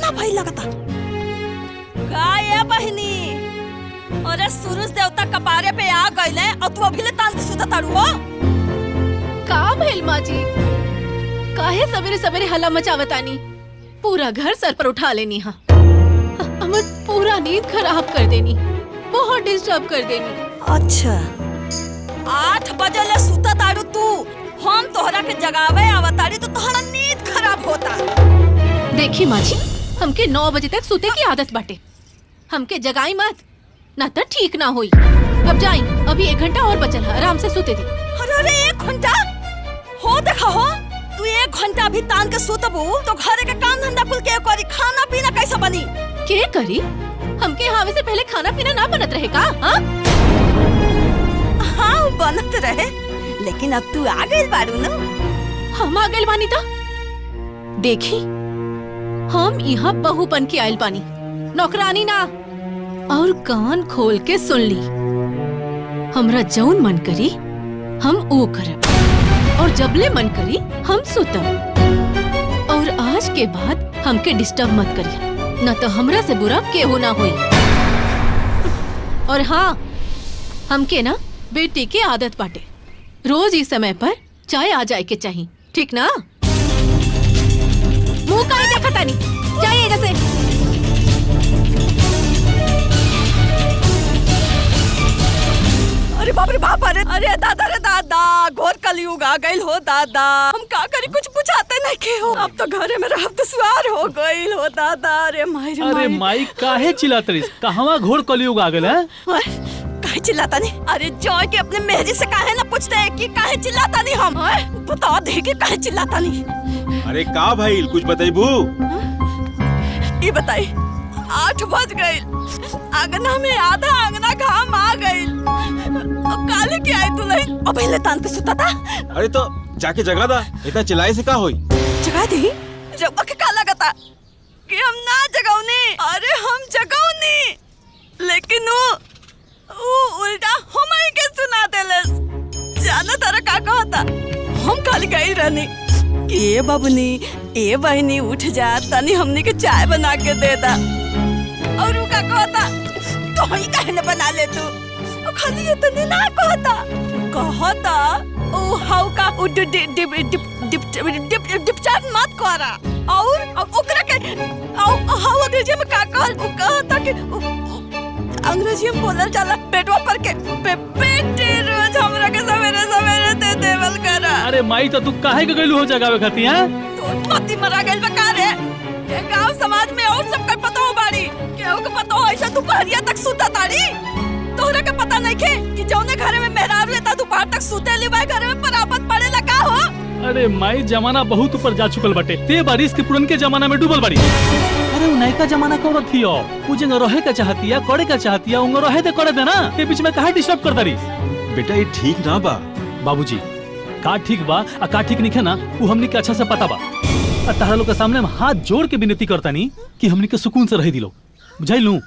ना भाई लगता का ये बहनी। अरे सूरज देवता कपारे पे आ गइले और तू अभी ले तान के सुता तारू हो। का भइल माँ जी, काहे सवेरे सवेरे हल्ला मचावतानी? पूरा घर सर पर उठा लेनी। हाँ हमर पूरा नींद खराब कर देनी, बहुत डिस्टर्ब कर देनी। अच्छा 8 बजे ले सुता तारू तू, हम तोहरा के जगावे आवतारी तो तोहरा नींद खराब होता। देखी माँ जी, हमके 9 बजे तक सुते की आदत बाटे, हमके जगाई मत ना तो ठीक ना होई। अब जाई, अभी 1 घंटा और बचल है, आराम से सुते दी। अरे 1 घंटा हो देखा हो, तू 1 घंटा भी तान के सुतबू तो घरे के काम धंधा कुल के करी, खाना पीना कैसे बनी? के करी? हमके हावे से पहले खाना पीना ना बनत रहे का? हाँ बनत रहे, लेकिन अब तू आ गइल बारू ना। हम आ गइल बानी ता देखी, हम यहाँ बहू बन के आइल बानी, नौकरानी ना। और कान खोल के सुन ली, हमरा जौन मन करी हम ओ करब, और जबले मन करी हम सुतब। और आज के बाद हमके डिस्टर्ब मत करिए, न तो हमरा से बुरा केहू ना होई। और हाँ, हमके ना बेटी की आदत बाटे, रोज इस समय पर चाय आ जाए के चाहिए, ठीक ना? मुंह काहे देखता नहीं, जाइए जैसे। अरे बाप रे बाप, अरे दादा रे दादा, घोर कलयुग आ गइल हो दादा। हम का करी, कुछ बुझाते नहीं के हो। अब तो घरे में रहब दुश्वार हो गइल हो दादा। अरे माई, अरे माई काहे चिल्लात रही? कहवा घोर कलयुग आ गइल है? काहे चिल्लाता नहीं? अरे जॉय के अपने मेहरी से काहे ना पूछते हैं कि काहे चिल्लाता नहीं? हम बता दे कि काहे चिल्लाता नहीं। अरे का भाई, कुछ बताइबू? ये बताई, 8 बज गइल, आंगना में आधा आंगना घाम आ गइल। काले के आई दुल्हन अबे ले तान के सुता था। अरे तो जाके जगा दा, इतना चिल्लाए से का होई? जगा दी? रब्बा के का लगता कि हम ना जगाऊनी? अरे हम जगाऊनी, लेकिन वो उल्टा हमें के सुना देलस। जाना तारा का कहता, हम काल गई रहनी कि ए बबनी, ए बहनी उठ जा, तनी हमनी के चाय बना के दे दा। और वो का कहता, तो ही काहे न बना ले तू? खाली इतने ना कहता ओ हाउ का डिप मत करा। और ओकरा के हाउ अंग्रेजी में का कहता कि अंग्रेजी में बोलल जाला पेटवा पर के पेटे रोज हमरा के सवेरे सवेरे दे देवल करा। अरे माई तो तू काहे के गइलू हो जगावे खाती है? तो मती मरा गइल बका रे। ये गांव समाज में और सब का पता हो बाड़ी, केहू के पता हो ऐसा दोपहरिया तक सुता ताड़ी। तोहरा के पता नहीं के कि जौने घरे में मेहराब लेता दोपहर तक सुते ली, भाई घरे में परापत पड़े लगा हो। अरे माई जमाना बहुत ऊपर जा चुकल बटे, ते बारिश के पुरन के जमाना में डूबल बाड़ी। अरे वो नयका जमाना कौन थी हो? मुझे न रहे का चाहती है, करे का चाहती है, उंग रहे ते करे देना। ते बीच में काहे डिस्टर्ब कर दरी? बेटा ये ठीक ना बा। बाबूजी का ठीक बा आ का ठीक नहीं है ना, वो हमनी के अच्छा से पता बा। तारा लोग के सामने में हाथ जोड़ के विनती करता नहीं कि हमनी के सुकून से रह दिलो, बुझाई लूं।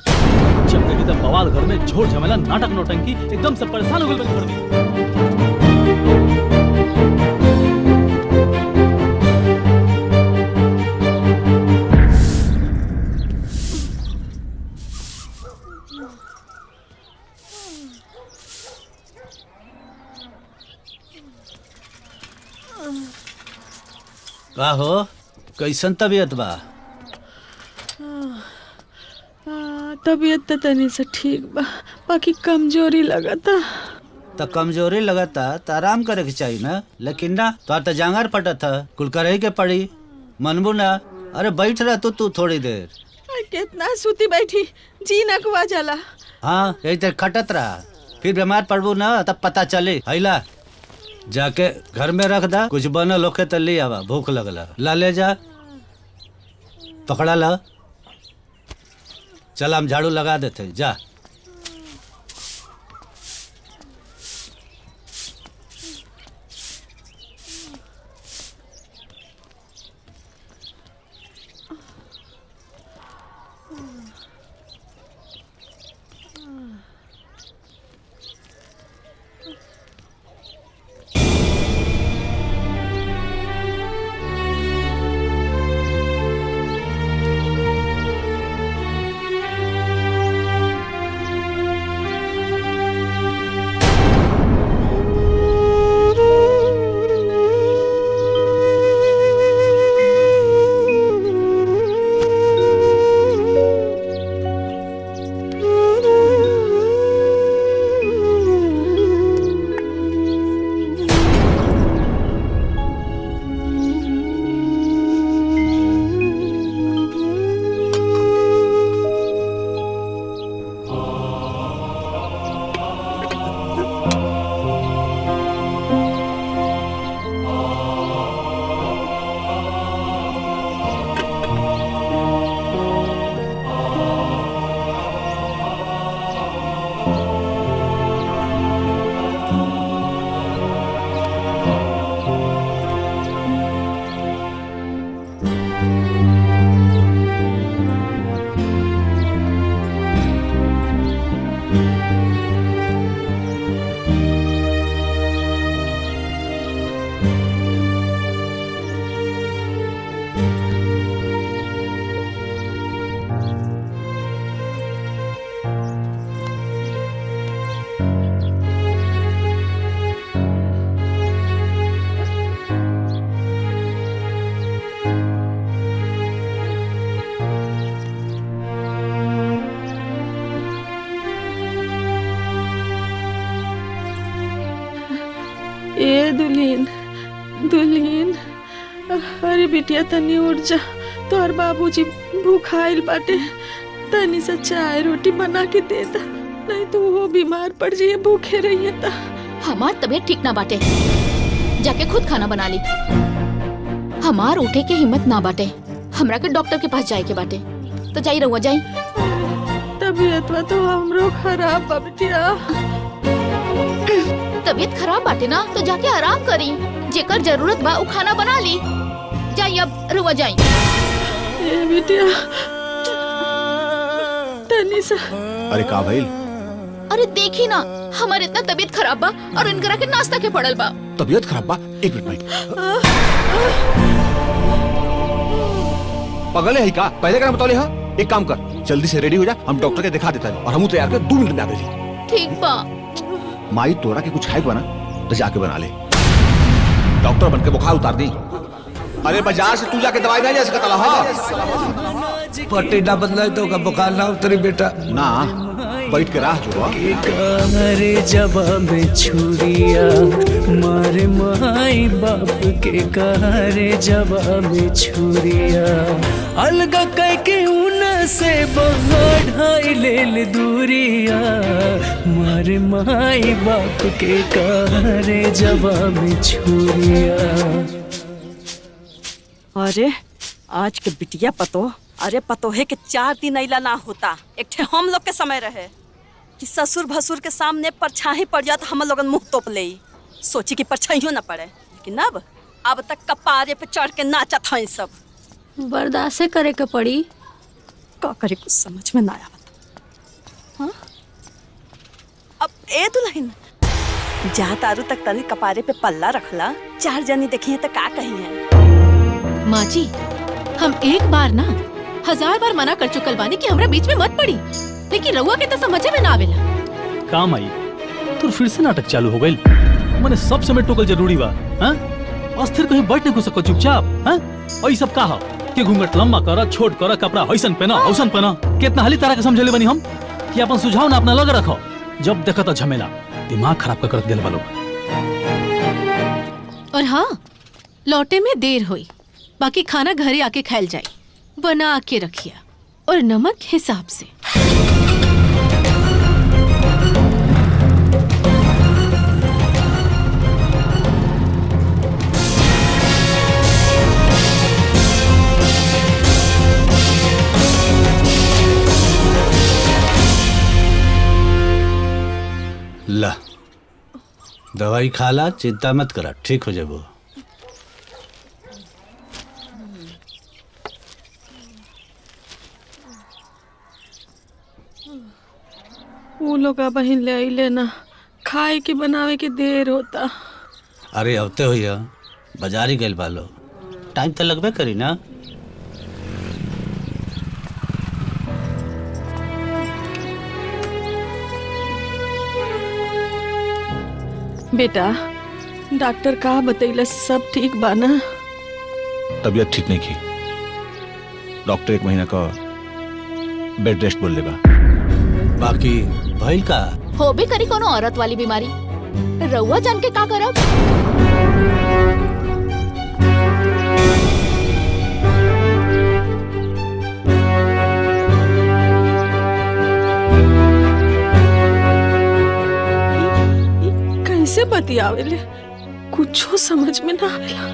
जब देखी तब बवाल घर में झोर झमेला नाटक नौटंकी, एकदम से परेशान हो गए घर में। का हो, कैसन तबीयत बा? तबीयत तो तनी से ठीक बा, बाकी कमजोरी लगता। तो कमजोरी लगता तो आराम करे के चाहिए ना, लेकिन ना तो जांगर पटत है, कुल करे के पड़ी। मनबू ना? अरे बैठ रहा तू थोड़ी देर। कितना सूती बैठी, जी नकवा जाला। हाँ यही देर खटत रहा, फिर बीमार पड़बू ना तब पता चली। हैला जाके घर में रख दा, कुछ बनल होके तो ले आवा, भूख लगला। ला ले जा, पकड़ा ला। चल हम झाड़ू लगा देते, जा। ए दुल्हीन दुल्हीन, अरे बिटिया तनी उठ जा, तोहर बाबूजी भूखाइल बाटे, तनी सा चाय रोटी बना के दे दा, नहीं तो वो बीमार पड़ जाइए भूखे रहिए ता। हमार तबीयत ठीक ना बाटे, जाके खुद खाना बना ली। हमार उठे के हिम्मत ना बाटे, हमरा के डॉक्टर के पास जाए के बाटे, तो जाई रहुआ जाई। तबीयत तो हमरो खराब बा बिटिया। तबीयत खराब बाटे ना तो जाके आराम करी, जेकर जरूरत बा उ खाना बना ली। जाई अब रहुआ जाई। ए बिटिया तनी सा। अरे का भइल? अरे देखी ना, हमारे इतना तबीयत खराब बा और इनकरा के नाश्ता के पड़ल बा। तबीयत खराब बा? एक मिनट भाई। पगले है का? पहले का बतौले हा? एक काम कर, जल्दी से रेडी हो जा, हम डॉक्टर के दिखा देता है और हम तैयार कर 2 मिनट में आ गए। ठीक बा। माई तोरा के कुछ खाए बना तो जाके बना ले, डॉक्टर बन के बुखार उतार दी। अरे बाजार से तू जाके दवाई नहीं ले सकता हा? पट्टी ना बदलाए तो का बुखार ना उतरी बेटा। ना बैठ के राह जो रे जवा में छुरिया मारे माई बाप के कहरे जवा में छुरिया अलगा कह के उन से बढ़ाई ले दूरिया मारे माई बाप के कहरे जवा में छुरिया। अरे आज के बिटिया पतो, अरे पतो है कि 4 दिन अइला ना होता, एक ठे हम लोग के समय रहे कि ससुर भसुर के सामने परछाई पड़ जाता, हम लोगन मुंह तोप ले, सोची कि परछाइयों ना पड़े, लेकिन अब तक कपारे पे चढ़ के नाचत हैं सब। बर्दाश्त करे के पड़ी। का करे कुछ समझ में ना आवत। हाँ? अब ए दुल्हन जा तारू तक तनी कपारे पे पल्ला रखला, 4 जनी देखी है तो का कही है। माँ जी, हम एक बार ना 1000 बार मना कर चुकल बानी कि हमरा बीच में मत पड़ी, लेकिन रउआ के तो समझे में ना आवेला। काम आई तो फिर से नाटक चालू हो गई। मैंने सब समय टोकल जरूरी बा। हाँ? अस्थिर कहीं बैठ नहीं सको चुपचाप। हाँ? और सब का कि घूंघट लंबा करा, छोट करा, कपड़ा ऐसन पहना औसन पहना। कितना हाली तरह के समझले बनी हम कि अपन सुझाव ना अपना लग रखो, जब देखा तो झमेला, दिमाग खराब कर दिल वालों। और हाँ, लौटे में देर हुई, बाकी खाना घरे आके खायल जाए, बना के रखिया और नमक हिसाब से। ला दवाई खाला, चिंता मत करा, ठीक हो जाबो। वो लोग बहिन ले आइले ना, खाए के बनावे के देर होता। अरे अवते होइया, बाजारी गइल बालो, टाइम तो लगबे करी ना। बेटा डॉक्टर का बतैला, सब ठीक बा ना? तबीयत ठीक नहीं की, डॉक्टर 1 महीना का बेड रेस्ट बोल लेगा। बाकी भइल का हो भी करी कोनो औरत वाली बीमारी, रउआ जान के का करब। कैसे बतियावेले, कुछो समझ में ना आवेला।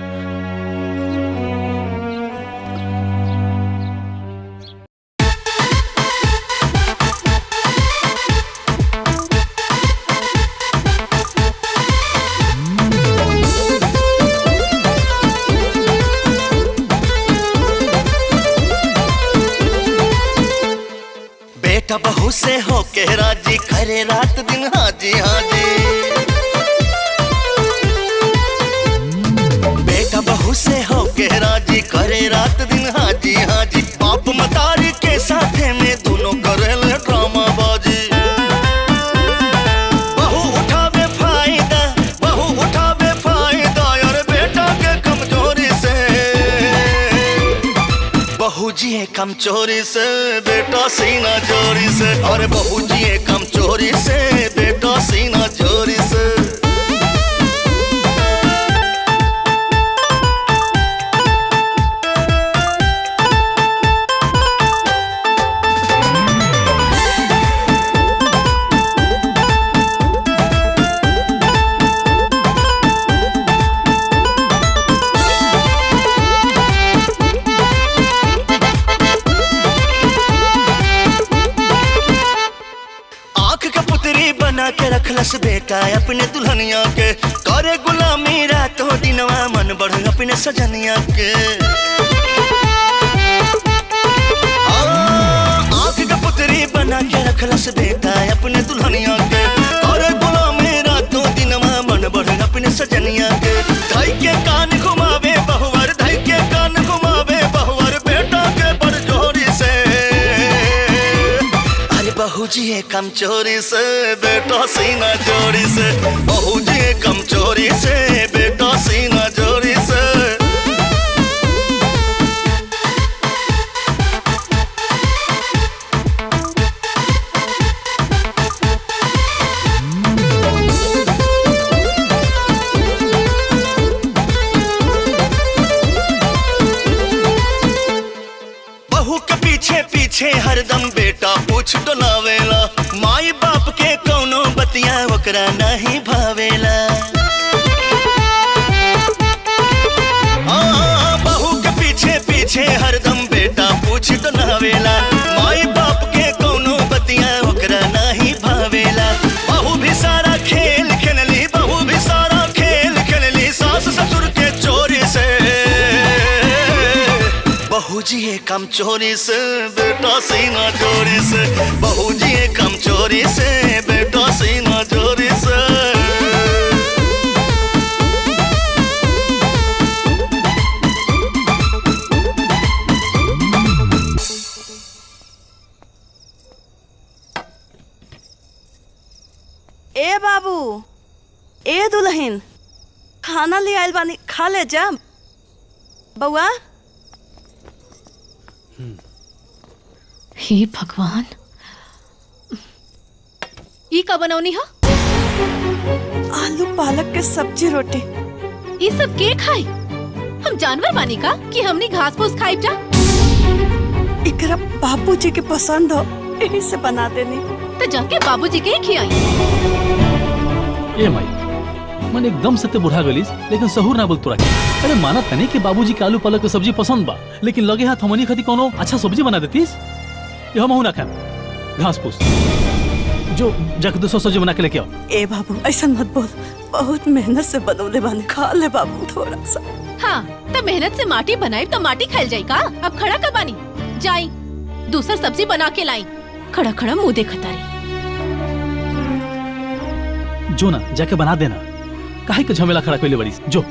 बेटा बहू से होके राजी करे रात दिन हाजी हाजी, बेटा बहू से होके राजी करे रात दिन हाजी हाजी, बाप मतारी के साथे में दोनों करेले ड्रामा बाजी। बहू उठावे फायदा, बहू उठावे फायदा, और बेटा के कमजोरी से बहू जी है कम चोरी से बेटा सीना जोरी से, अरे बहू जी है कम चोरी से बेटा सीना जोरी से। बना के रखलस बेटा अपने दुल्हनिया के, करे गुलामी रातों दिनवा मन बढ़ अपने सजनिया के। आँख का पुतरी बना के रखलस बेटा अपने दुल्हनिया के, करे गुलामी रातों दिनवा मन बढ़ अपने सजनिया के। धाई के कान घुमावे बहुवर, धाई के कान घुमावे बहुवर बेटा के बड़जोरी से। बहू जी है कम चोरी से बेटा सीना जोड़ी से, बहू जी है कम चोरी से बेटा सीना जोड़ी से। बहू के पीछे पीछे हरदम बेटा पूछ डोलावेला, माई बाप के कौनो बतिया ओकरा नहीं भावेला। बहू के पीछे पीछे हरदम बेटा पूछ डोलावेला, माई बाप के कौनो बतिया ओकरा नहीं भावेला। बहू भी सारा खेल खेलली, बहू भी सारा खेल खेलली सास ससुर के चोरी से। बहू जी है कम चोरी से बेटा सीना जोरी से, बहू जी है कम चोरी से बेटा सीना जोरी से। ए बाबू, ए दुल्हन, खाना ले आइल बानी, खा ले जा। बउआ हे भगवान, ई का बनौनी हा? आलू पालक के सब्जी रोटी। ये सब के खाई? हम जानवर बानी का कि हमनी घास फूस खाई जा? इकरा बाबूजी के पसंद हो, यही से बना देनी। तो जाके बाबूजी के ही खियाई। ए माई, मन एकदम से ते बुढ़ा गलीस, लेकिन सहूर ना बोल तोरा के। अरे माना तने कि बाबूजी के आलू पालक के सब्जी पसंद बा, लेकिन लगे हाथ हमनी खाती कोनो अच्छा सब्जी बना देतीस। ये हम ना खाएं घास फूस, जो जाके दूसरा सब्जी बना के लेके आओ। ए बाबू ऐसा मत बोल, बहुत मेहनत से बनौले बानी, खा ले बाबू थोड़ा सा। हाँ, तो मेहनत से माटी बनाई तो माटी खाई जाई का? अब खड़ा का बानी जाई, दूसरा सब्जी बना के लाई। खड़ा खड़ा मुंह देखता रही। जो ना जाके बना देना, काहे के झमेला खड़ा कइले बड़ी। जो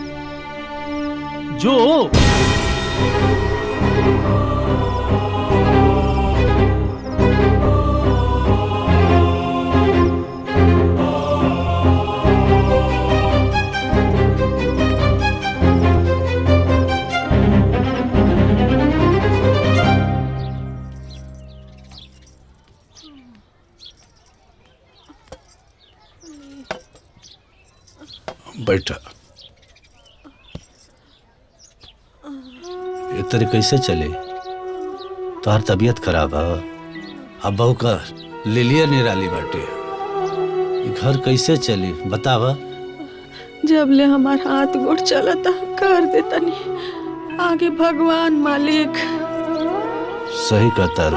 जो बैठा। ये तेरे कैसे चले? तोहर तबीयत खराब है, अब बहू का लिलिया निराली बाटे। ये घर कैसे चली बतावा? जब ले हमार हाथ गोड़ चलता कर देता नहीं, आगे भगवान मालिक। सही कहता रो।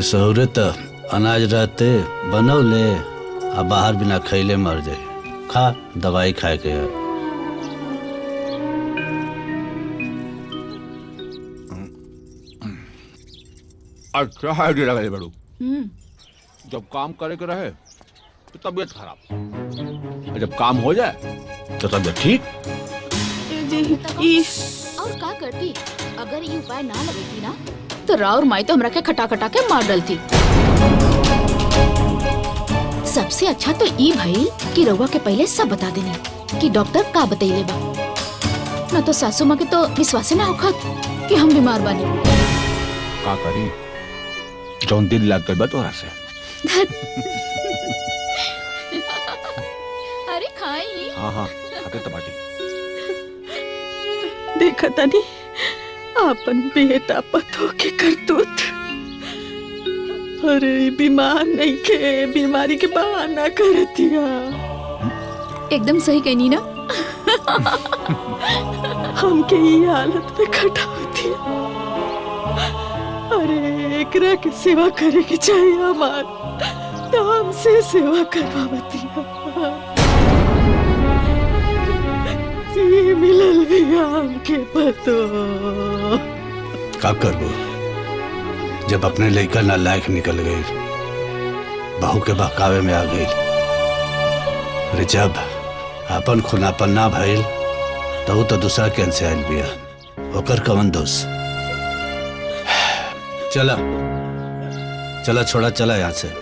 सहूरे तो अनाज रहते बनौले, अब बाहर बिना खैले मर जाए। खा दवाई खाए के है। अच्छा है जी लगे बड़ू, जब काम करे के रहे तो तबीयत खराब, और जब काम हो जाए तो तबीयत ठीक। और का करती अगर ये उपाय ना लगेगी ना, तो राउर माई तो हमरा के खटा खटा के मार डलती। सबसे अच्छा तो ई भाई कि रउआ के पहले सब बता देनी कि डॉक्टर का बतैले बा, ना तो सासू माँ के तो विश्वास ना होखत कि हम बीमार बानी। का करी जौन दिल लग गई बा तोरा से। अरे खाई। हाँ हाँ खाते तो बाटी। देखा तानी अपन बेटा पतो के करतूत। अरे बीमार नहीं के बीमारी के बहाना कर दिया। एकदम सही कहनी ना। हमके ये हालत में खटा होती है। अरे एकरा के सेवा करे के चाहिए हमार, तो हमसे सेवा करवावती है। मिलल गया हमके पतो। का करबो जब अपने लड़का नालायक निकल गई, बहू के बहकावे में आ गई। अरे जब अपन खुनापन ना भइल तो दूसरा के से आयल बिया, ओकर कवन दोष। चला चला छोड़ा, चला यहाँ से।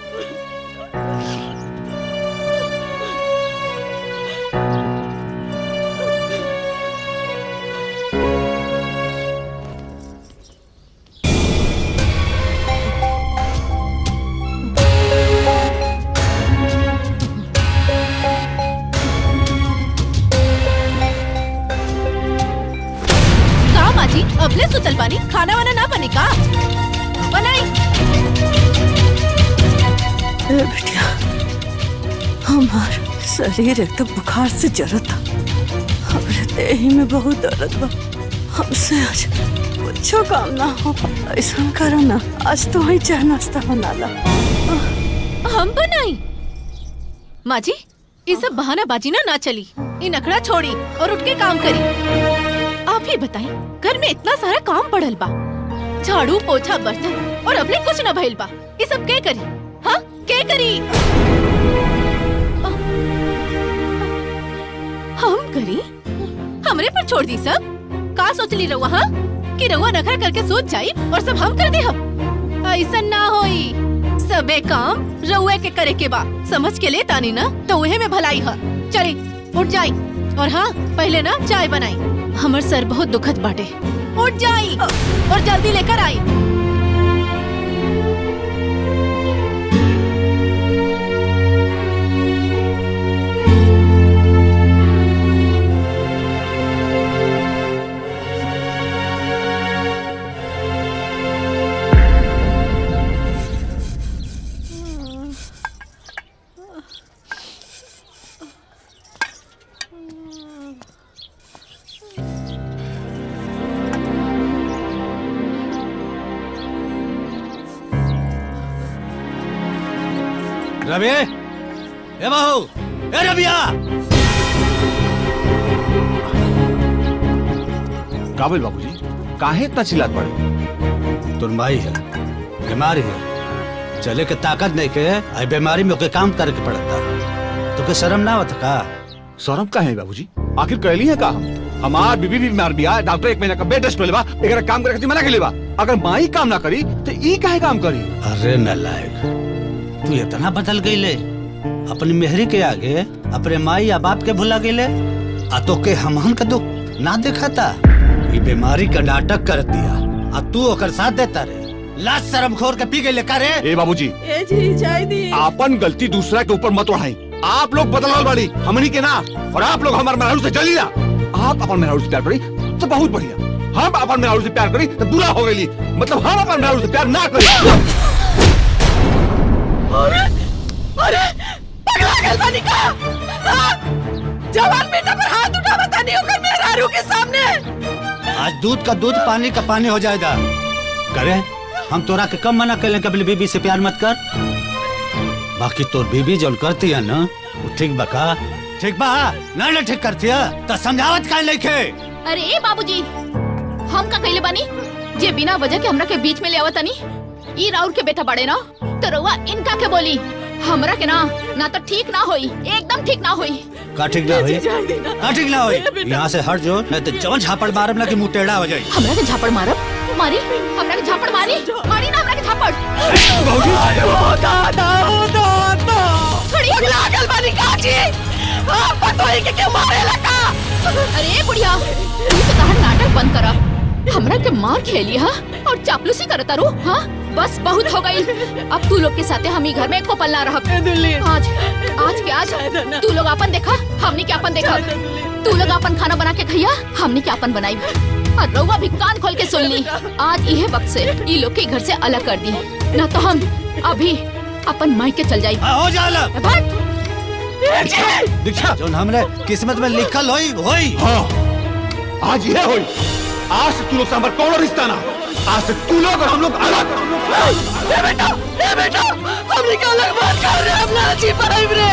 अबले सुतल पानी, खाना वाना ना बने का? बनाई। बिटिया हमार शरीर एकदम बुखार से जरता, हमरे देही में बहुत दर्द बा। हमसे आज कुछ काम ना हो, ऐसा करो ना, आज तो ही चाय नाश्ता बना ला। हम बनाई? माँ जी ये सब बहानाबाजी ना चली, ये नखड़ा छोड़ी और उठ के काम करी। आप ही बताएं, घर में इतना सारा काम पड़ल बा, झाड़ू पोछा बर्तन, और अबले कुछ न भइल बा। ये सब के करी? हाँ के करी? हम करी? हमरे पर छोड़ दी सब? का सोच ली रहुआ? हाँ कि रहुआ नखरा करके सोच जाई और सब हम कर दे? हम ऐसा ना होई, सबे काम रहुए के करे के बा। समझ के ले तानी ना तो उहे में भलाई है। चली उठ जाई, और हाँ पहले ना चाय बनाई। हमर सर बहुत दुखद बाटे, उठ जाई और जल्दी लेकर आई। रवि, ए बहू, ए रबिया। काबिल बाबूजी, काहे इतना चिल्लात पड़े? तुर माई है, बीमारी है, चले के ताकत नहीं के, आई बीमारी में काम करे के पड़ता। तो के शर्म ना होता का? शर्म का है बाबूजी? आखिर कहली है का हमार बीबी भी बीमार बिया, डॉक्टर 1 महीना का बेड रेस्ट लेबा, एकरा काम करे के मना के लेबा। अगर माई काम ना करी तो ई काहे काम करी? अरे नालायक, तू इतना बदल गई ले, अपनी मेहरी के आगे अपने माई या बाप के भुला गई ले। आ तो के हमहन का दुख ना देखा था, ये बीमारी का नाटक कर दिया, आ तू ओकर साथ देता रे। लाज शर्म खोर के पी गई ले का रे? ए बाबूजी, ए जी चाय दी। आपन गलती दूसरा के ऊपर मत उठाई। आप लोग बदलाव बाड़ी, हमनी के ना, और आप लोग हमारे मेहरारू से जली ना। आप अपन मेहरारू से प्यार करी तो बहुत बढ़िया, हम अपन मेहरारू से प्यार करी तो बुरा हो गई। मतलब हम अपन मेहरारू से प्यार ना करी। अरे पगला गल बानी का? जवान बेटा पर हाथ उठा बतानी होकर मेहरारू के सामने। आज दूध का दूध पानी का पानी हो जाएगा। करे हम तोरा के कम मना कर कभी बीबी से प्यार मत कर। बाकी तोर बीबी जो करती है ना वो ठीक बका? ठीक बा ना? ना ठीक करती है तो समझावत का लेके। अरे ए बाबूजी, हम का कहले बानी जे बिना वजह के हमरा के बीच में ले आवत तनी? ई राउर के बेटा बड़े ना, तो रउआ इनका के बोली। हमरा के ना तो ठीक ना होई, एकदम ठीक ना होई। का ठीक ना होई? का ठीक ना होई? यहाँ से हट जो, नहीं तो जवन झापड़ मारब ना कि मुंह टेढ़ा हो जाए। हमरा के झापड़ मारब? मारी हमरा के झापड़ मारी ना हमरा के झापड़। पगला गल बानी का जी? पतोही के क्यों मारे लगा? अरे बुढ़िया, तू तो कहर नाटक बंद करा। हमरा के मार खेली हा और चापलूसी करता रू हाँ बस बहुत हो गई। अब तू लोग के साथे हम ही घर में एको पल ना रह। आज आज के आज तू लोग अपन देखा हमने क्या अपन देखा। तू लोग अपन खाना बना के खैया हमने क्या अपन बनाई और रउआ भी कान खोल के सुन ली। आज इहे वक्त से ये लोग के घर से अलग कर दी ना तो हम अभी अपन माई के चल जाई। हो जाला भाग। दीक्षा जोन हमरे किस्मत में लिखल होई हाँ आज ये होई। आज से तू लोग से हमारा कौन रिश्ता ना। आज से तू लोग और हम लोग अलग। ए बेटा हमने क्या अलग बात कर रहे हम ना जी पाए रे।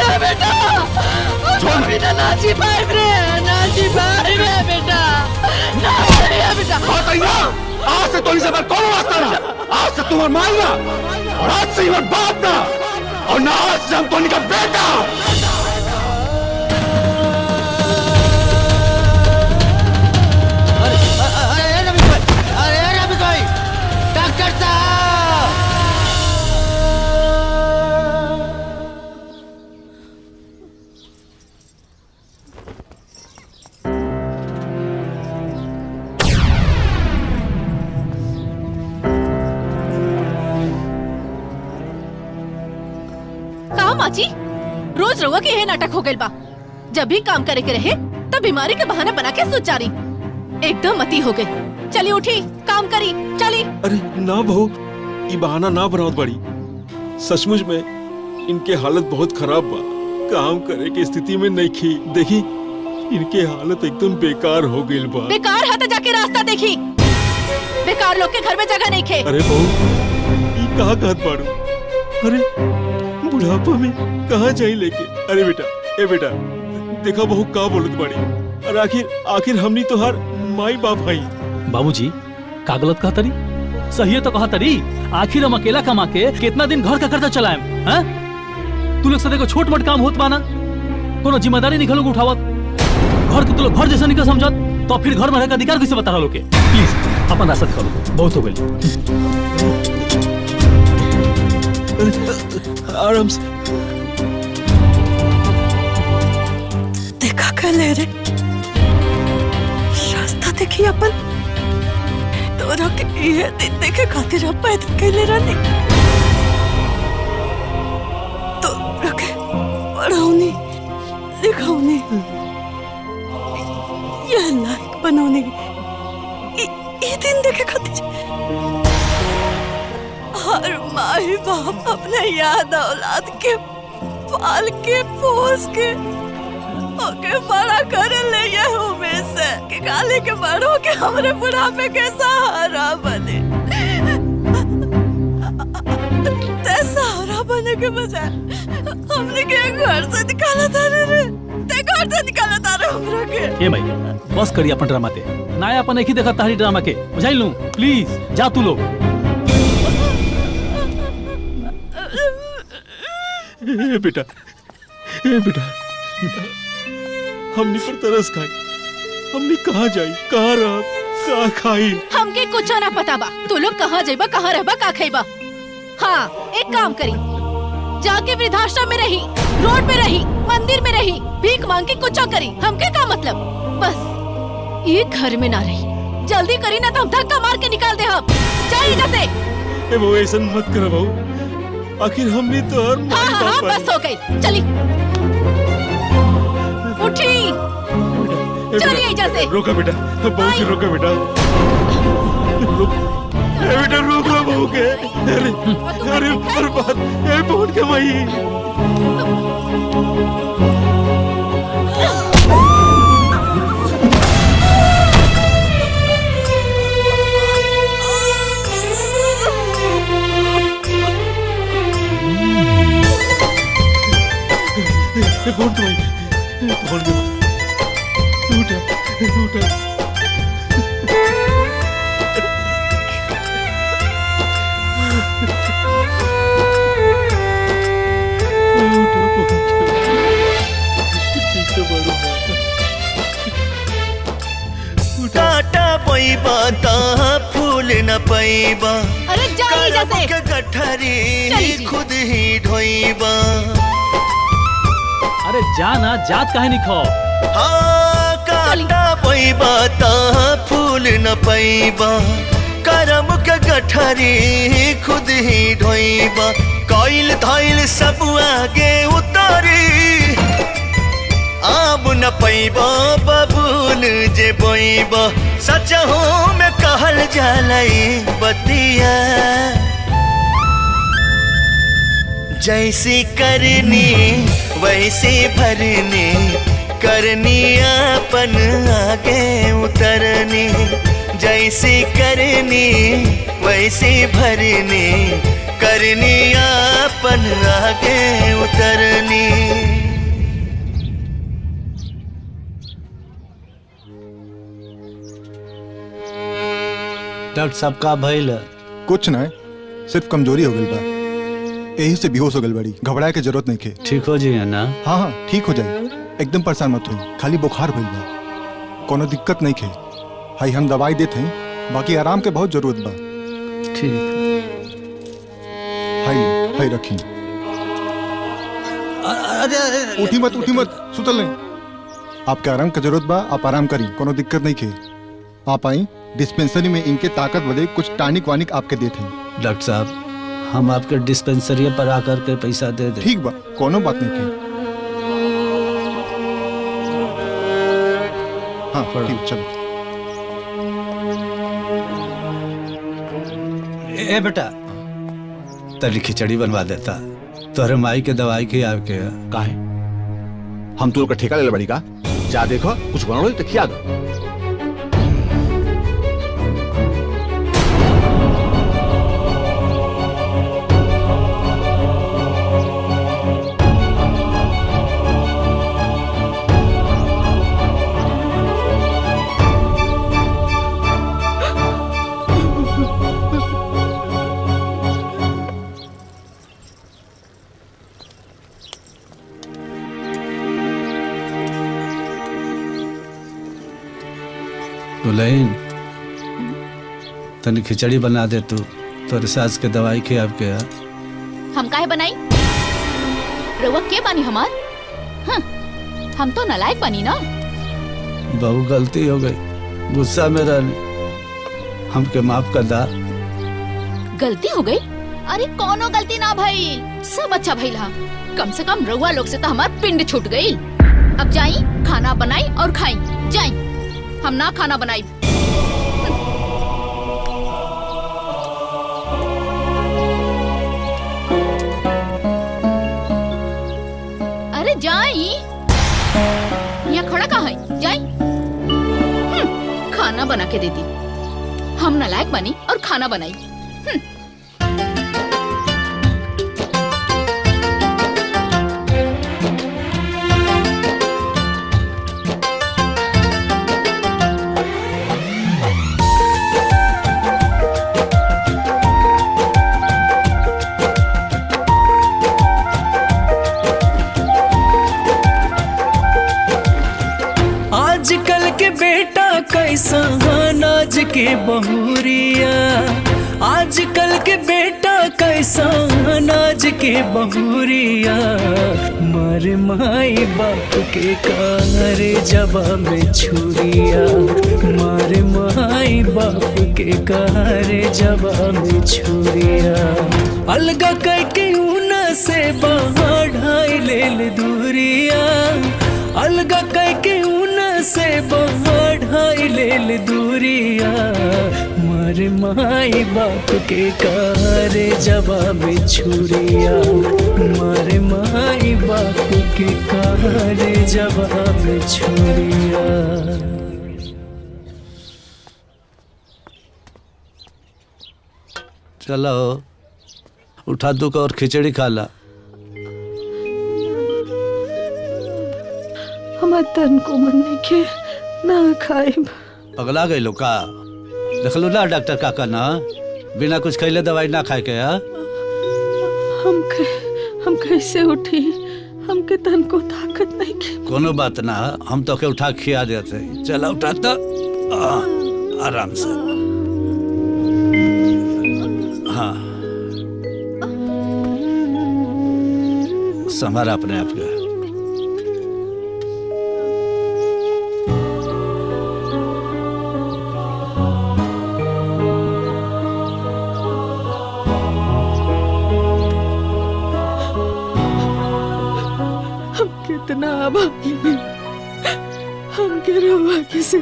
ए बेटा हम बिना ना जी पाए रे ना जी पाए रे बेटा ना ए बेटा। बात आई ना आज से तो इनसे हमारा कौन वास्ता ना। आज से तुम्हारा माल ना और आज से हमारा बाप ना और ना आज से हम तो का बेटा। डॉक्टर साहब का माची रोज रउआ के ये नाटक हो गइल बा। जब भी काम करे के रहे तब बीमारी के बहाना बना के सोच जा रही। एकदम मती हो गई। चली उठी काम करी चली। अरे ना बहू ये बहाना ना बनाओ बड़ी। सचमुच में इनके हालत बहुत खराब बा। काम करे के स्थिति में नहीं खी। देखी इनके हालत एकदम बेकार हो गई बा। बेकार है तो जाके रास्ता देखी। बेकार लोग के घर में जगह नहीं खे। अरे बहू ये कहाँ कहत बाड़ू। अरे बुढ़ापा में कहाँ जाई लेके। अरे बेटा ए बेटा देखा बहू का बोलत बाड़ी। और आखिर हमनी तो हर माई बाप हई। बाबूजी का गलत कहा तरी सही है तो कहा तरी। आखिर हम अकेला कमा के कितना दिन घर का कर्जा चलाएम हैं। तू लोग से देखो छोट मोट काम होत बाना कोनो जिम्मेदारी निकलो उठावत। घर के तू लोग घर जैसा निकल समझत तो फिर घर में रह का अधिकार किसे बता रहा लोग के। प्लीज अपन रास्ता करो बहुत हो गई। आराम से देखा कल रे रास्ता देखी अपन तोरा के ये दिन देखे खातिर अब पैदल कैले रहनी तो रखे पढ़ाऊनी लिखाऊनी ये लायक बनौनी ये दिन देखे खातिर हर माई बाप अपने याद औलाद के पाल के पोस के ओके बड़ा कर ले ये उम्मीद से कि काले के बड़ों के हमरे बुढ़ापे के सहारा बने। ते सहारा बने के बजाय हमने के घर से निकाला था रे। ते घर से निकाला था रे हमरा के। ए भाई बस करी अपन ड्रामा ते ना अपन एक ही देखा तारी ड्रामा के बुझाई लूं। प्लीज जा तू लोग। ए बेटा हमनी पर तरस खाई। हमनी कहाँ जाई कहाँ रह कहाँ खाई। हमके कुछ ना पता बा। तू लोग कहाँ जाइबा कहाँ रहबा का खाइबा। हाँ एक काम करी जाके वृद्धाश्रम में रही रोड पे रही मंदिर में रही भीख मांग के कुछ करी। हमके का मतलब बस ये घर में ना रही। जल्दी करी ना तो हम धक्का मार के निकाल दे। हम जाइए जैसे। ए बहू ऐसा मत कर बहू। आखिर हमने तो हर हाँ हाँ हाँ बस हो गई। चली उठी चलिए जैसे। रोका बेटा बहू के रोका बेटा। बेटा रोक लो बहू के। अरे बर्बाद ए बहू के माई। कौन काटा पैबा ता फूल न पैबा। अरे जाइए जैसे। के गठरी चलिए। खुद ही ढोइबा। अरे जाना जात काहे नहीं खाओ। हाँ काटा पैबा ता फूल न पैबा करम के गठरी खुद ही ढोइबा कइल धइल सब आगे उतारी आब न पैबा बबूल जे बोइबा सचहू में कहल जालई बतिया जैसी करनी वैसी भरनी करनी अपन आगे उतरनी जैसी करनी वैसी भरनी करनी अपन आगे उतरनी। डॉक्टर साहब का भइल? कुछ ना, सिर्फ कमजोरी हो गई बा, यही से बेहोश हो गई बड़ी। घबराए के जरूरत नहीं के। ठीक हो जाइए ना? हाँ हाँ ठीक हो जाए, एकदम परेशान मत हुई, खाली बुखार भइल बा, कोनो दिक्कत नहीं के। हाई हम दवाई देते हैं, बाकी आराम के बहुत जरूरत बा। ठीक। हाई रखी। उठी मत सुतल नहीं, आपके आराम की जरूरत बा, आप आराम करी, कोनो दिक्कत नहीं के। आप आई डिस्पेंसरी में इनके ताकत बदे कुछ टॉनिक वानिक आपके देते हैं। डॉक्टर साहब हम आपके डिस्पेंसरी पर आकर के पैसा दे दे। ठीक बा, कोनो बात नहीं के। हाँ ठीक, चलो। ए बेटा तली खिचड़ी बनवा देता, तोहरे माई के दवाई की आपके। काहे हम तू का ठेका ले बड़ी का? जा देखो कुछ बनाओ तो खिया दो। दुल्हन तनी खिचड़ी बना दे तू, तोरे सास के दवाई के आपके। हम काहे बनाई? रउआ के बानी हमार? हम तो नालायक बानी ना। बहु गलती हो गई, गुस्सा में रहनी, हमके माफ कर दा। गलती हो गई? अरे कोनो गलती ना भई, सब अच्छा भइल हा। कम से कम रउआ लोग से तो हमार पिंड छूट गई। अब जाई खाना बनाई और खाई, जाई। हम ना खाना बनाई। अरे जाई, यहाँ खड़ा कहाँ है? जाई। खाना बना के देती। हम नालायक बनी और खाना बनाई। आजकल के बेटा कैसा अनाज के बहुरिया, आजकल के बेटा कैसा अनाज के बहुरिया। मारे माई बाप के कारे जवा में छुरिया, मारे माई बाप के कारे जवा में छुरिया। अलगा करके ऊना से बढ़ाई लेल दूरिया, अलगा करके ऊना से बढ़ाई लेल दूरिया। मारे माई बाप के कारे जवाब छुरिया, मारे माई बाप के कारे जवाब छुरिया। चलो उठा दू और खिचड़ी खा ला। हमार तन को मन के ना खाइब। पगला गई लोग का? देख लो ना डॉक्टर काका ना, बिना कुछ खैले दवाई ना खाए के। हम कैसे उठी? हमके तन को ताकत नहीं के। कोनो बात ना, हम तो के उठा खिया देते। चला उठा तो आराम से। हाँ संभाल अपने आप के।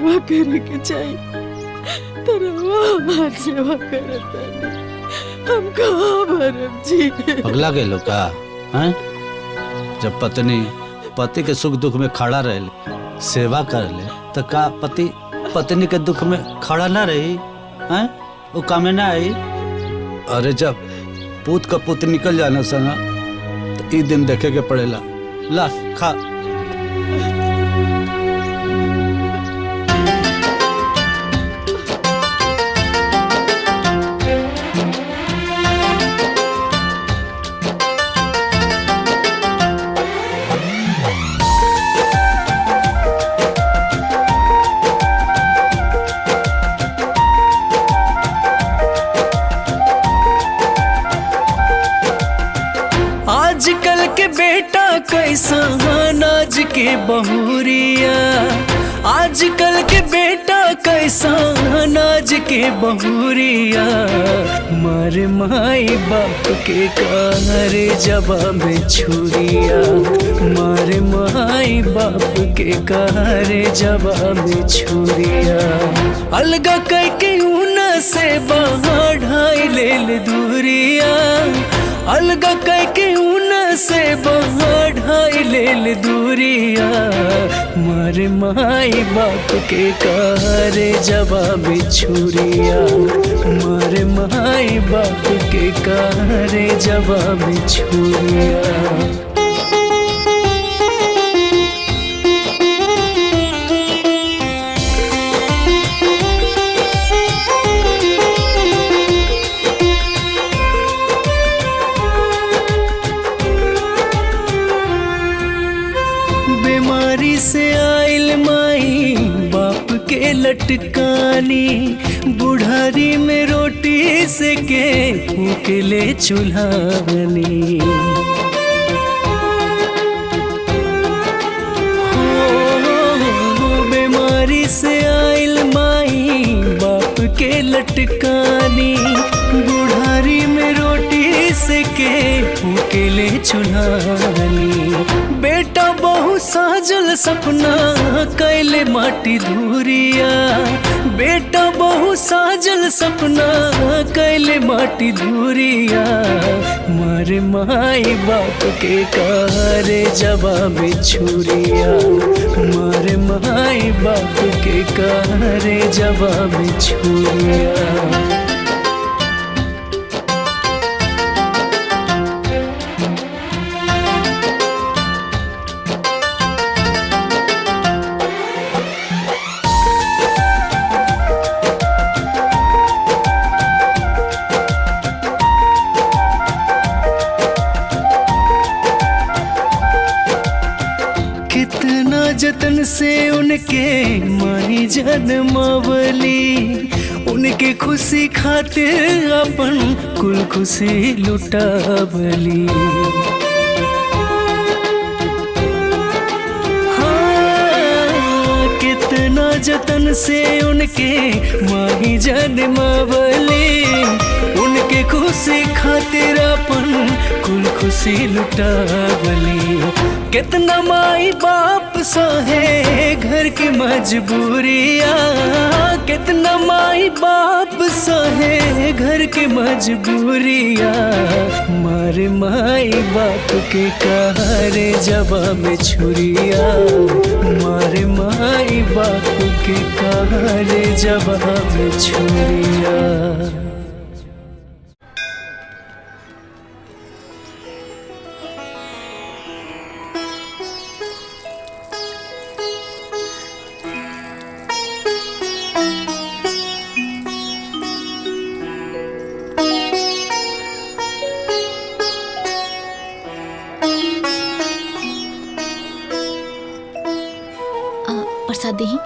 सेवा करे के चाहिए। तरवा हमार सेवा करता नहीं, हम कहाँ भरम जी। पगला गए लोग का हैं? जब पत्नी पति के सुख दुख में खड़ा रहे, सेवा कर ले, तो का पति पत्नी के दुख में खड़ा ना रही हैं? वो काम में ना आई। अरे जब पूत का पुत निकल जाना सना तो ई दिन देखे के पड़ेला। ला खा। आजकल के बेटा कैसा अनाज के बहुरिया, आजकल के बेटा कैसा अनाज के बहुरिया। मारे माई बाप के कार जवाब में छुरिया, मारे माई बाप के कार जवाब में छुरिया। अलगा कह के ऊना से बढ़ाई ले दूरिया, अलगा कह के ऊना से बढ़ाई ले दूरिया। मारे माई बाप के कारे जवाब छुरिया, मारे माई बाप के कारे जवाब छुरिया। बीमारी से आइल माई बाप के लटकानी, बुढ़ारी में रोटी से के फूकले चूल्हानी। बीमारी से आइल माई बाप के लटकानी, बुढ़ारी में रोटी से के फूकले चूल्हानी। बेटा बहु साजल सपना कैले माटी धूरिया, बेटा बहु साजल सपना कैले माटी धूरिया। मारे माई बाप के कारे जवाब छुरिया, मारे माई बाप के कारे जवाब छुरिया। कितना जतन से उनके माही जन्मावली, उनके खुशी खातिर अपन कुल खुशी लुटावली। हाँ, कितना जतन से उनके माही जन्मावली, उनके खुशी खातिर अपन कुल खुशी लुटावली। कितना माई बाप सहे घर की मजबूरिया, कितना माई बाप सहे घर की मजबूरिया। मारे माई बाप के कारे जवाब छुरिया, मारे माई बाप के कारे जवाब छुरिया। प्रसाद दही।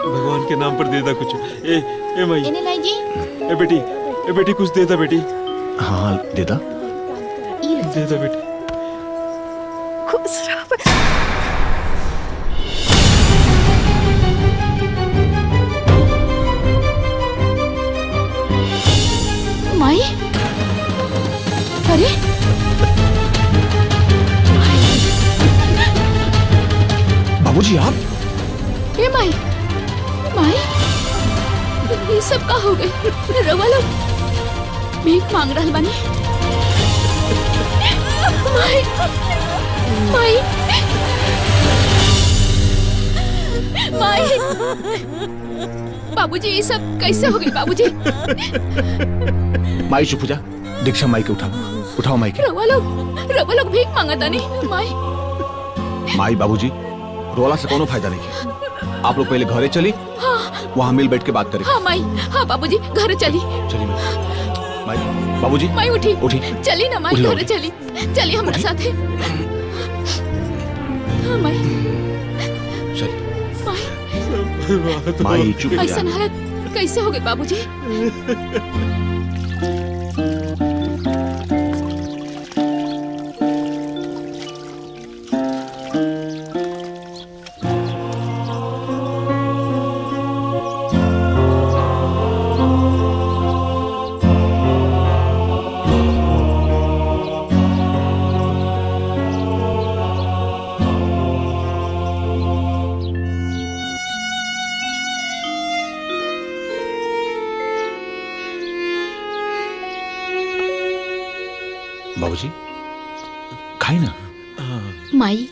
भगवान के नाम पर दे दा कुछ। ए माई, इन्हें लाई जी। ए बेटी कुछ दे दा बेटी। हाँ दे दा। दे दा बेटी। खुश रहो। माई, अरे बाबूजी आप माई ये सब का हो गए? रवा लोग भीख मांग रहल बानी। माई माई माई बाबूजी ये सब कैसे हो गई बाबूजी? माई चुप हो जा। दीक्षा माई के उठाओ माई के। रवा लोग भीख मांगता नहीं। माई माई बाबूजी रोला से कोनो फायदा नहीं। आप लोग पहले घरे चली, वहाँ मिल बैठ के बात करें। हाँ माई, हाँ बाबूजी घर चली। चलिए माई। बाबूजी माई उठी उठी। चली ना माई, घर चली। चली हमारे साथ है। हाँ माई। चल माई माई चुप हो ऐसा जा। हालत कैसे हो गई बाबूजी? बाबूजी खाई ना। माई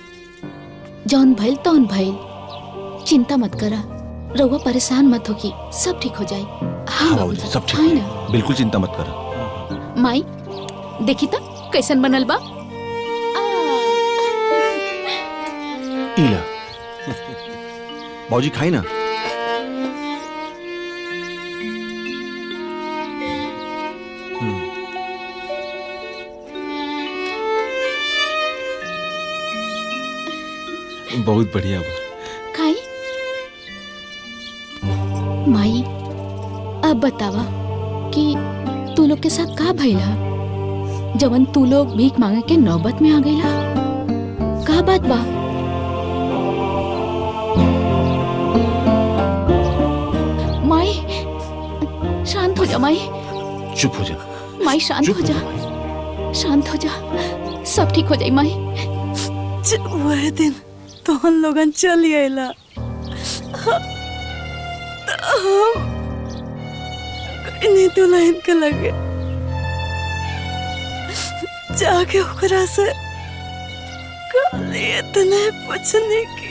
जौन भइल तौन भइल, चिंता मत करा। रउआ परेशान मत हो कि सब ठीक हो जाए। हाँ बाबूजी सब ठीक है, बिल्कुल चिंता मत कर। माई देखी त कैसन बनल बा। इला बाबूजी खाई ना। बहुत बढ़िया बा। खाई। माई अब बतावा कि तू लोग के साथ का भइला जवन तू लोग भीख मांगे के नौबत में आ गईला? का बात बा? माई शांत हो जा। माई चुप हो जा। माई शांत हो जा, शांत हो जा, सब ठीक हो जाई। माई वह दिन तो हम लोगन चली आइला, नहीं दुल्हन के लगे जाके ओकरा से इतने पूछने की।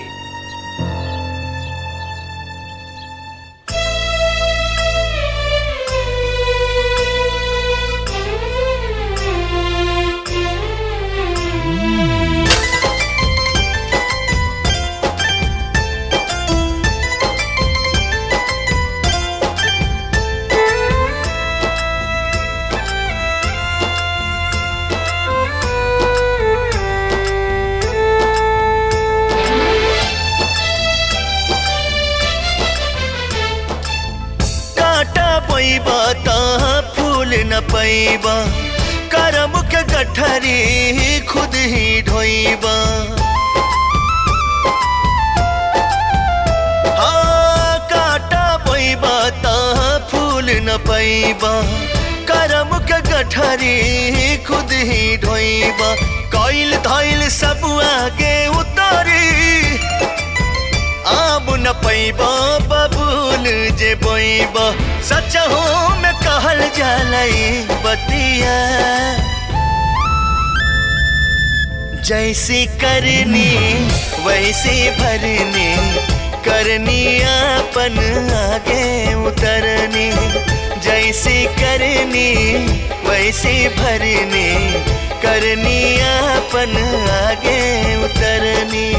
फूल न पैबा, करम के गठरी खुद ही ढोइबा। हाँ काटा पैबा ता फूल न पैबा, करम के गठरी खुद ही ढोइबा। कइल धइल सब आगे उतारी, आब न पैबा बबूल जे बोइबा। सचहू में कहल जालई बतिया, जैसी करनी वैसी भरनी, करनी अपन आगे उतरनी। जैसी करनी वैसी भरनी, करनी अपन आगे उतरनी।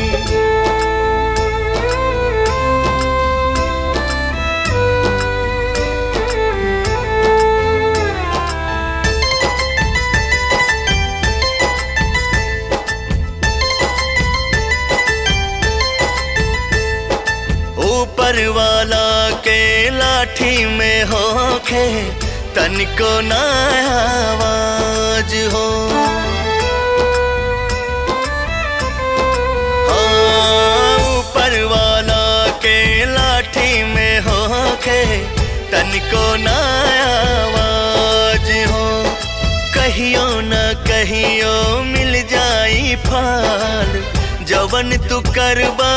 ऊपर वाला के लाठी में होखे तनिको ना आवाज हो। हाँ ऊपर वाला के लाठी में होखे तनिको ना आवाज हो। कहियो न कहियो मिल जाई फाल, जवन तू करबा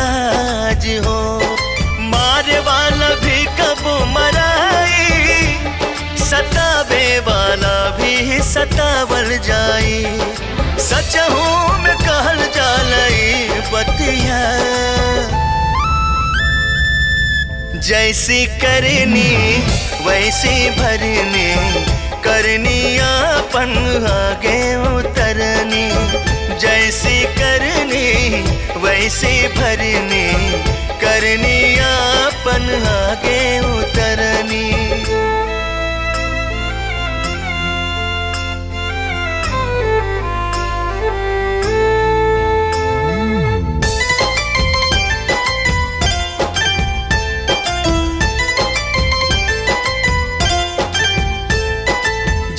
आज हो। मारे वाला सतावल जाई सचहू में कहल जालई बतिया जैसी करनी वैसी भरनी करनी अपन आगे उतरनी जैसी करनी वैसी भरनी करनी अपन आगे उतरनी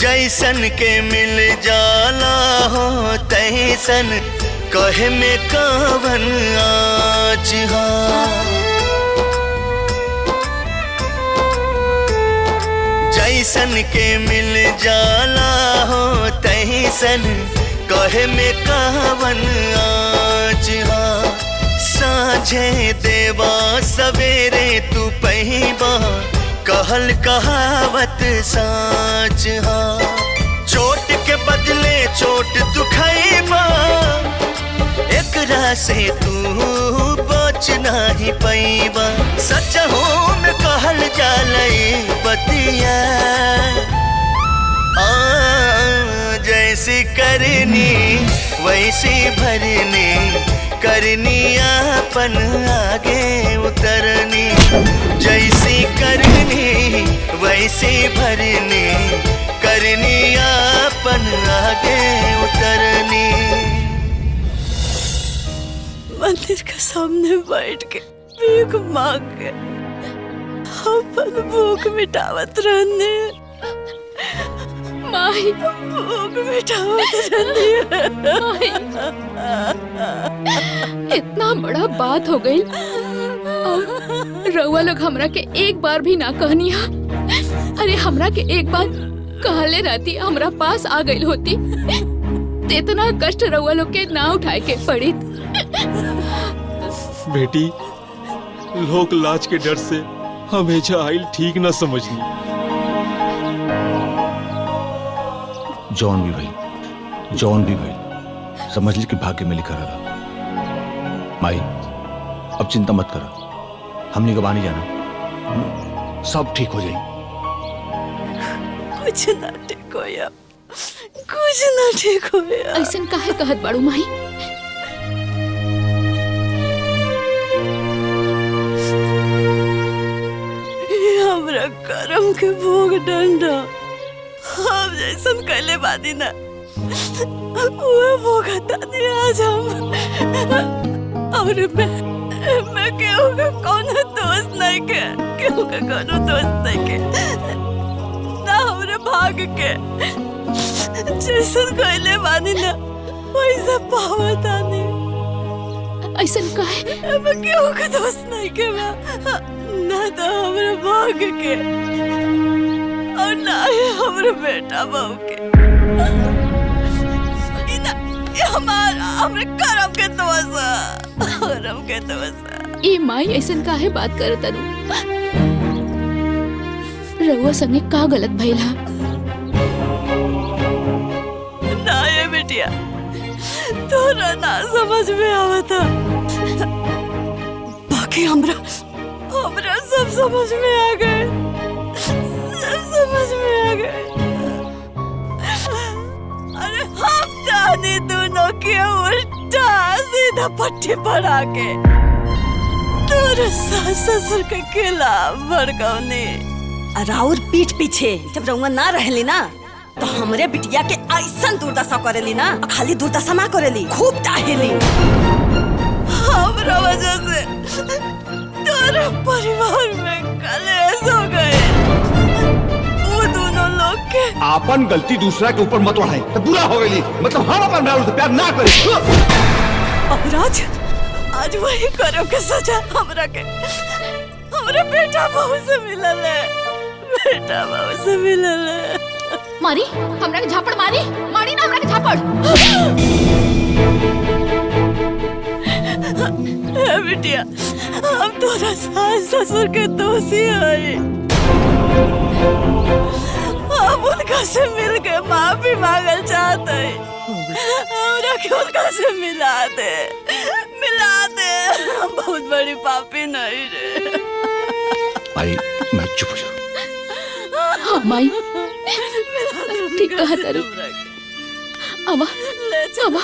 जैसन के मिल जाला हो तैसन कहे में कवन आज हा जैसन के मिल जाला हो तैसन कहे में कवन आज हा साझे देवा सवेरे तू पहिबा कहल कहावत साच हा चोट के बदले चोट तू खैबा एकरा से तू बच नहीं पैबा सचहू में कहल जालई बतिया जैसी करनी वैसी भरनी करनी अपन आगे उतरनी जैसी करनी वैसी भरनी करनी अपन आगे उतरनी मंदिर के सामने बैठ के भीख मांग के अपन भूख मिटावत रहने माही भूख मिटावत रहने इतना बड़ा बात हो गई और रउआ लोग हमरा के एक बार भी ना कहनी हा अरे हमरा के एक बार कहले रहती हमरा पास आ गई होती ते इतना कष्ट रउआ लोग के ना उठाए के पड़ी बेटी लोक लाज के डर से हमेशा आइल ठीक न समझनी जौन भी भाई समझ ली कि भाग्य में लिखा रहा माई अब चिंता मत करा हमने कब नहीं जाना सब ठीक हो जाएगी कुछ ना ठीक होया कुछ ना ठीक होया ऐसन काहे कहत बाड़ू माही हमरा करम के भोग डंडा हम जैसन कैले बादी ना वो भोगता नहीं आज हम और मैं केहू का कोनो दोस्त नहीं के केहू का कोनो दोस्त नहीं के ना हमरे भाग के जैसन कैले बादी ना वैसा पावता नहीं ऐसन काहे मैं केहू का दोस्त नहीं के ना तो हमरे भाग के और ना ही हमरे बेटा बहू के हमरे करम के दोस्त ए माई ऐसन काहे बात करत अनु रउआ संगे का गलत भइल हा ना ये बिटिया तोरा ना समझ में आवता बाकी हमरा सब समझ में आ गए सब समझ में आ गए अरे हम जाने दोनों के उल्टा सीधा पट्टी पड़ा के तोरे सास ससुर के खिलाफ भड़काउने राउर पीठ पीछे जब रउआ ना रहली ना तो हमरे बिटिया के ऐसन दुर्दशा करेली ना खाली दुर्दशा ना करेली खूब डाहेली हमरा वजह से तोरे परिवार में कलेश हो गए वो दोनों लोग के अपन गलती दूसरा के ऊपर मत उठाई तो बुरा हो गई मतलब हम अपन मेहरारू से प्यार ना करें अपराज आज वही करो के सजा हमरा के हमरा बेटा बहू से मिलल है बेटा बहू से मिलल है मारी हमरा के झापड़ मारी ना हमरा के झापड़ बिटिया हम तोरा सास ससुर के दोषी है हम हम उनका से मिल के माफी मांगल चाहते हैं। हमरा के उनका से मिला दे। हम बहुत बड़ी पापी नहीं रे। भाई मैं चुप हो जा। हाँ माई ठीक कहा तारू। आवा आवा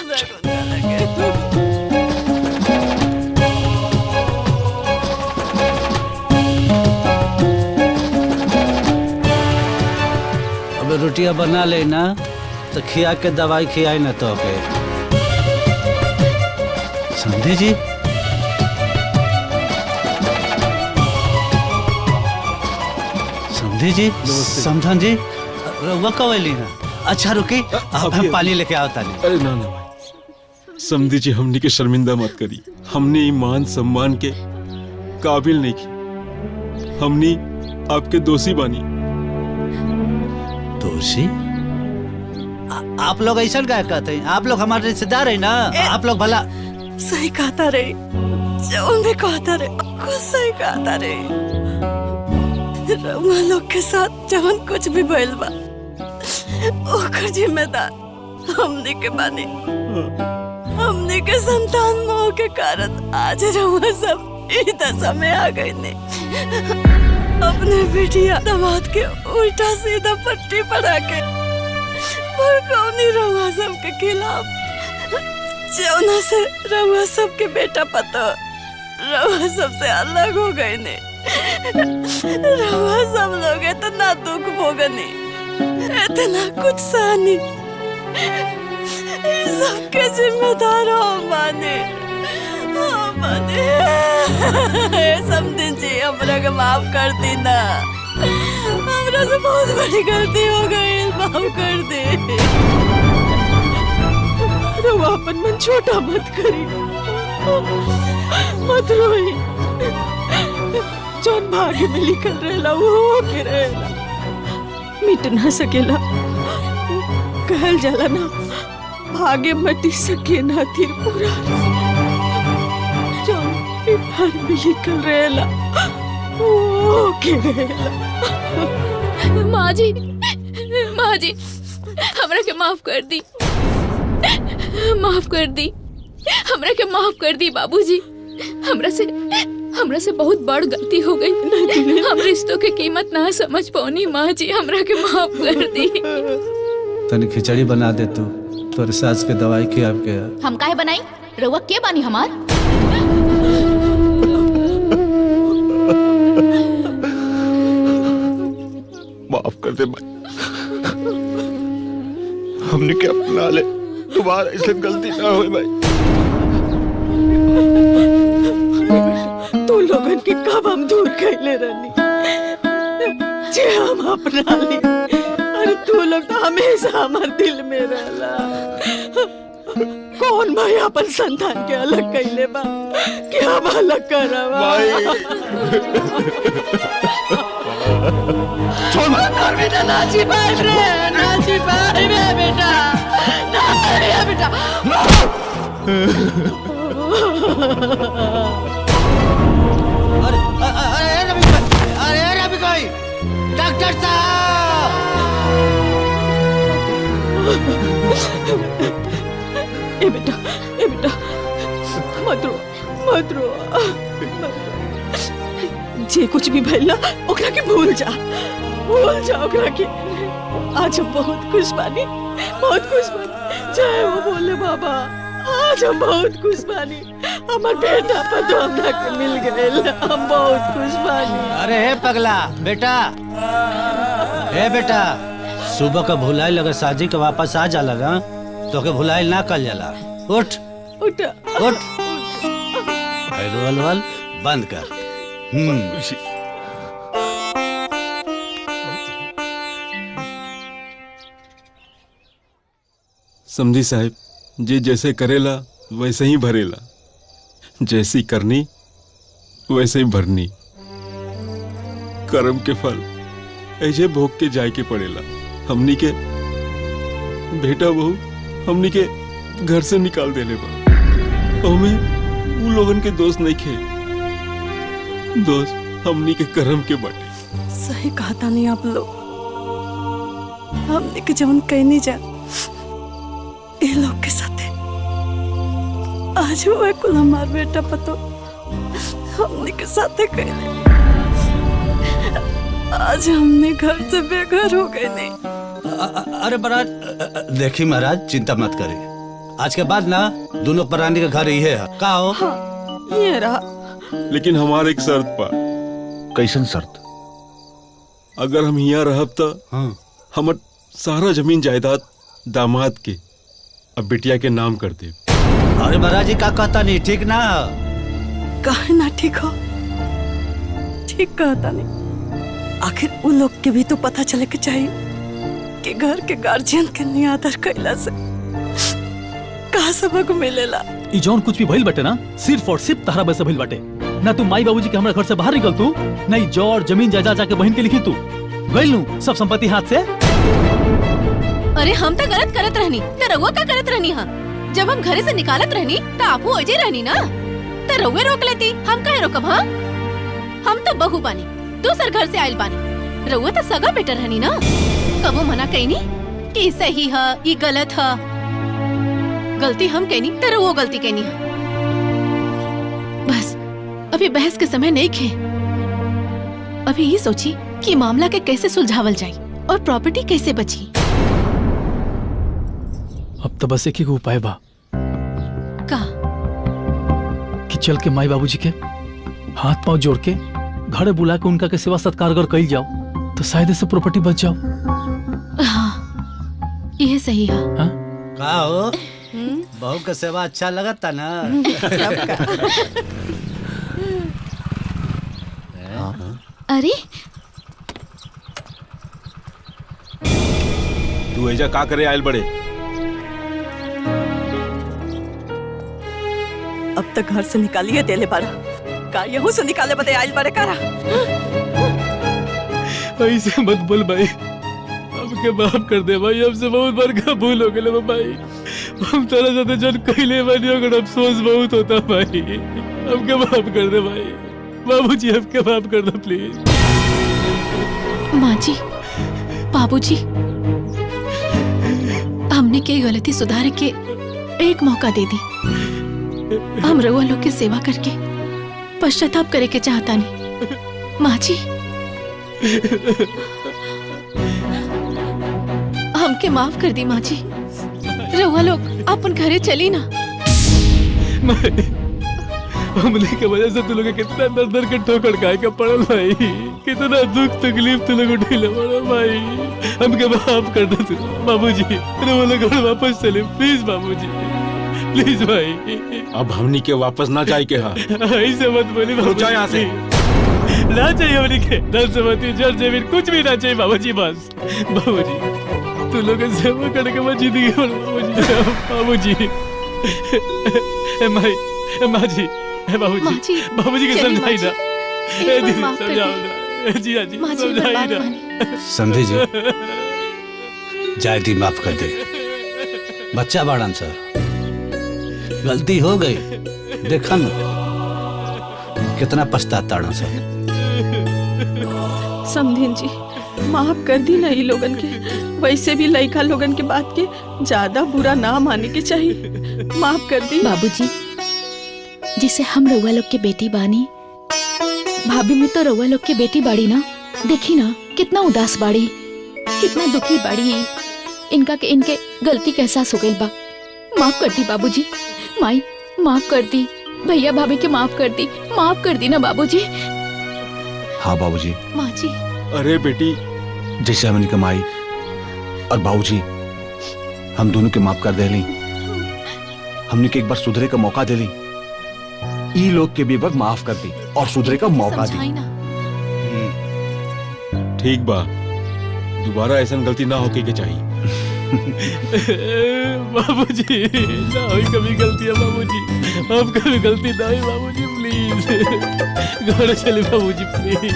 अब रोटियां बना लेना तो खिया के दवाई खियाई ना तो के समझे जी। समझे जी समझन जी रउआ कवैली ना। अच्छा रुकी अब हम पानी लेके आवता नहीं। अरे ना ना भाई, समझी जी हमनी के शर्मिंदा मत करी। हमने ईमान सम्मान के काबिल नहीं की। हमनी आपके दोषी बानी। दोषी? आप लोग ऐसा क्या कहते हैं? आप लोग हमारे रिश्तेदार है ना। आप लोग भला सही कहता रे। जो भी कहता रे कुछ सही कहता रे। रउआ लोग के साथ जवन कुछ भी भइल बा ओकर जिम्मेदार हमने के बानी। हमने के संतान मोह के कारण आज रउआ सब ई दशा में आ गई ने। अपने बेटिया दामाद के उल्टा सीधा पट्टी पड़ा के भड़काउनी रउआ सब के खिलाफ। जौना से रउआ सब के बेटा पतो रउआ सबसे अलग हो गए ने। रउआ सब लोग इतना दुख भोगनी, इतना कुछ सहनी, सबके जिम्मेदार हो माने। समझी जी हमरा के माफ कर दी ना। हमरा से बहुत बड़ी गलती हो गई, माफ कर दे। रउआ अपन मन छोटा मत करी, मत रोई। जौन भाग्य में लिखल रहेला वो होके रहेला, मिट ना सकेला। कहल जाला ना भाग्य मटी सके ना त्रिपुरा। जौन भाग्य में लिखल रहेला वो होके रहेला। माँ जी हमरा के माफ कर दी। माफ कर दी हमरा के माफ कर दी बाबूजी। हमरा से बहुत बड़ गलती हो गई। हम रिश्तों के कीमत ना समझ पौनी। माँ जी हमरा के माफ कर दी। तनी खिचड़ी बना दे तू तोरे सास के दवाई खिया के। हम काहे बनाई? रउआ के बानी हमार? माफ कर दे भाई, हमने क्या अपना ले। तुम्हारा इससे गलती ना हो भाई। तू लोगन के कब हम दूर कैले रहनी, जे हम अपना ली। अरे तू लोग तो हमेशा हमारे दिल में रहला। कौन भाई अपन संतान के अलग कैले बा कि हम अलग करवा? छोड़ बेटा नाची भाई रे, नाची भाई रे बेटा, ना बेटा। अरे रवि भाई, डॉक्टर साहब। ए बेटा मत रो। जे कुछ भी भइला ओकरा के भूल जा ओकरा के। आज हम बहुत खुश बानी। जय हो बोले बाबा। आज हम बहुत खुश बानी। हमार बेटा पतो हमरा के मिल गए। हम बहुत खुश बानी। अरे हे पगला बेटा, हे बेटा, सुबह का भुलाई लगा साजी के वापस आ जाला ना तो के भुलाई ना कल जाला। उठ रोल बंद कर। समझी साहब, जे जैसे करेला वैसे ही भरेला। जैसी करनी वैसे ही भरनी। कर्म के फल ऐसे भोग के जाए के पड़ेला। हमनी के बेटा बहू हमनी के घर से निकाल देले बा। ओमे उ लोगन के दोस्त नहीं खे, दोस्त हमनी के कर्म के बाटे। सही कहता नहीं आप लोग। हमने के जवन कहनी जा ये लोग के साथे आज हुआ कुल हमार बेटा पतो हमने के साथे कहले आज हमने घर से बेघर हो गए नहीं। अरे महाराज देखी महाराज चिंता मत करिए, आज के बाद ना दोनों प्राणी का घर ये है का हो। हाँ ये रहा। लेकिन हमारे एक शर्त पर। कैसन शर्त? अगर हम यहाँ रहब तो हमर सारा जमीन जायदाद दामाद के अब बिटिया के नाम कर दे। अरे महाराज जी का कहता नहीं ठीक ना? काहे ना ठीक हो, ठीक कहता नहीं। आखिर उन लोग के भी तो पता चले के चाहिए कि घर के गार्जियन के नहीं आदर कैला से का सबक मिलेला। ई जौन कुछ भी भइल बाटे ना सिर्फ और सिर्फ तहरा वजह से भइल बाटे। ना तू माई बाबूजी के हमरा घर से बाहर निकल तू, नहीं जोर जमीन जायदाद जाके बहन के लिखी तू गइल नू सब संपत्ति हाथ से। अरे हम तो गलत करत रहनी तो रउआ का करत रहनी हा? जब हम घरे से निकालत रहनी तो आपू अजय रहनी ना, तो रउए रोक लेती, हम काहे रोकब? हाँ हम तो बहू बानी, दूसर घर से आयल बानी, रउआ तो सगा बेटा रहनी ना। कबो मना कहनी कि ई सही है ई गलत है? गलती हम कहनी तो रउआ गलती कहनी है। बस अभी बहस के समय नहीं खे, अभी ये सोची कि मामला के कैसे सुलझावल जाए और प्रॉपर्टी कैसे बची। अब तो बस एक ही उपाय बा का कि चल के माई बाबूजी के हाथ पांव जोड़ के घरे बुला के उनका के सेवा सत्कार अगर कइल जाओ तो शायद से प्रॉपर्टी बच जाओ। हाँ ये सही है। हाँ? का हो बहू का सेवा अच्छा लगता ना? अरे तू ऐजा का करे आयल बड़े? अब तक घर से निकालिए देले बारा का यहू से निकाले बदे आयल बड़े करा। ऐसे मत बोल भाई, हमके माफ कर दे भाई, हमसे बहुत बड़का भूल हो गया भाई। हम तेरा साथे जन कहले बानी अगर अफसोस बहुत होता भाई, हमके माफ कर दे भाई। बाबूजी हमके माफ कर दो प्लीज। माँ जी बाबूजी हमने के गलती सुधारे के एक मौका दे दी। हम रउआ लोग की सेवा करके पश्चाताप करे के चाहता नहीं। माँ जी हमके माफ कर दी माँ जी, रउआ लोग अपन घरे चली ना। हमले के वजह से तू लोग कितना दर दर के ठोकर खाए के पड़ल भाई, कितना दुख तकलीफ तू लोग उठेले बड़ा भाई। हमके माफ कर दे तू बाबूजी, वो लोग घर वापस चले प्लीज बाबूजी, प्लीज भाई। अब हमनी के वापस ना जाए के हाँ। ऐसे मत बोली बाबूजी, यहाँ से ना चाहिए हमनी के धन संपत्ति जड़ जमीन कुछ भी ना चाहिए बाबूजी। बस बाबूजी तू लोग सेवा करने के बाद जिंदगी बाबूजी। माँ जी बाबूजी, बाबूजी के समझाई ना, समझाओ ना जी। जी समझाई ना। समझी जी जायदी माफ कर दे, बच्चा बाड़न सर गलती हो गई, देखा ना कितना पछताता सर। समझीन जी माफ कर दी ना ये लोगन के, वैसे भी लड़का लोगन के बात के ज्यादा बुरा ना माने के चाहिए, माफ कर दी। बाबूजी जिसे हम रउआ लोग के बेटी बानी, भाभी में तो रउआ लोग के बेटी बाड़ी ना, देखी ना कितना उदास बाड़ी, कितना दुखी बाड़ी। इनका के इनके गलती का एहसास हो गई बा। माफ कर दी बाबूजी, माई माफ कर दी, भैया भाभी के माफ कर दी, माफ कर दी ना बाबूजी। हाँ बाबूजी। माँ जी अरे बेटी जैसे हमने कमाई और बाबूजी हम दोनों के माफ कर दे ली, हमने के एक बार सुधरे का मौका दे ली, ई लोग के भी वक्त माफ कर दी और सुधरे का मौका दी। समझाई ना। ठीक बा, दोबारा ऐसा गलती ना होके के चाहिए। बाबूजी ना हुई कभी गलती है बाबूजी, अब कभी गलती ना हुई बाबूजी प्लीज घर चले बाबूजी प्लीज।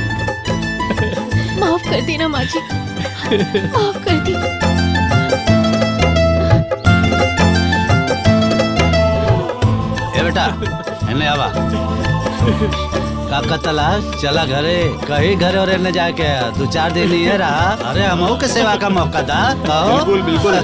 माफ कर दी ना माँ जी, माफ कर दी। ए बेटा एने आवा। काका तलाश चला घरे कहीं घरे और न जाके 2-4 दिन ही रहा। अरे हमहू के सेवा का मौका दा। बिल्कुल बिल्कुल